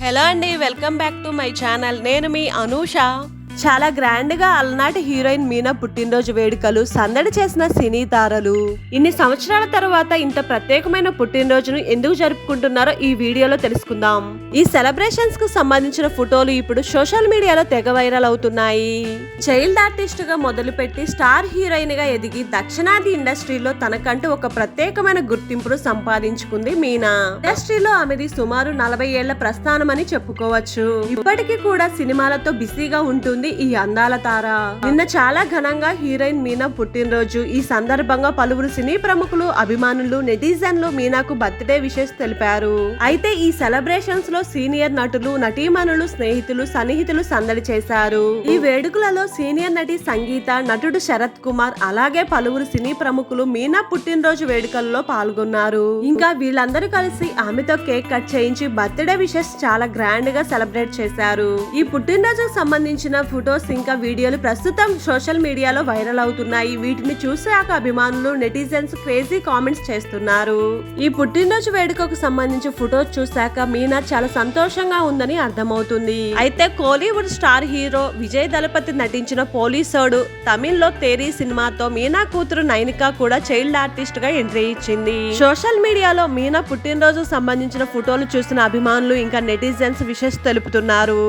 Hello అండి, welcome back to my channel. నేను మీ అనూష. చాలా గ్రాండ్ గా అలనాటి హీరోయిన్ మీనా పుట్టినరోజు వేడుకలు సందడి చేసిన సినీ తారలు ఇన్ని సంవత్సరాల తర్వాత ఇంత ప్రత్యేకమైన పుట్టినరోజును ఎందుకు జరుపుకుంటున్నారో ఈ వీడియోలో తెలుసుకుందాం. ఈ సెలబ్రేషన్స్ కు సంబంధించిన ఫోటోలు ఇప్పుడు సోషల్ మీడియాలో తెగ వైరల్ అవుతున్నాయి. చైల్డ్ ఆర్టిస్ట్ గా మొదలుపెట్టి స్టార్ హీరోయిన్ గా ఎదిగి దక్షిణాది ఇండస్ట్రీలో తనకంటూ ఒక ప్రత్యేకమైన గుర్తింపును సంపాదించుకుంది మీనా. ఇండస్ట్రీలో ఆమెది సుమారు 40 ఏళ్ల ప్రస్థానమని చెప్పుకోవచ్చు. ఇప్పటికీ కూడా సినిమాలతో బిజీగా ఉంటుంది ఈ అందాల తార. నిన్న చాలా ఘనంగా హీరోయిన్ మీనా పుట్టినరోజు. ఈ సందర్భంగా పలువురు సినీ ప్రముఖులు, అభిమానులు, నెటిజన్లు మీనాకు బర్త్డే విషెస్ తెలిపారు. అయితే ఈ సెలబ్రేషన్స్ లో సీనియర్ నటులు, నటీమణులు, స్నేహితులు, సన్నిహితులు సందడి చేశారు. ఈ వేడుకలలో సీనియర్ నటి సంగీత, నటుడు శరత్ కుమార్, అలాగే పలువురు సినీ ప్రముఖులు మీనా పుట్టినరోజు వేడుకల్లో పాల్గొన్నారు. ఇంకా వీళ్ళందరూ కలిసి ఆమెతో కేక్ కట్ చేయించి బర్త్డే విషెస్ చాలా గ్రాండ్ గా సెలబ్రేట్ చేశారు. ఈ పుట్టినరోజుకు సంబంధించిన ఫొటోస్ ఇంకా వీడియోలు ప్రస్తుతం సోషల్ మీడియాలో వైరల్ అవుతున్నాయి. వీటిని చూసాక అభిమానులు, నెటిజన్స్ క్రేజీ కామెంట్స్ చేస్తున్నారు. ఈ పుట్టినరోజు వేడుకకు సంబంధించి ఫొటోస్ చూసాక మీనా చాలా సంతోషంగా ఉందని అర్థమవుతుంది. అయితే కోలీవుడ్ స్టార్ హీరో విజయ్ దళపతి నటించిన పోలీసోడు తమిళ్లో తేరీ సినిమాతో మీనా కూతురు నైనికా కూడా చైల్డ్ ఆర్టిస్ట్ గా ఎంట్రీ ఇచ్చింది. సోషల్ మీడియాలో మీనా పుట్టినరోజు సంబంధించిన ఫోటోలు చూసిన అభిమానులు ఇంకా నెటిజన్స్ విషెస్ తెలుపుతున్నారు.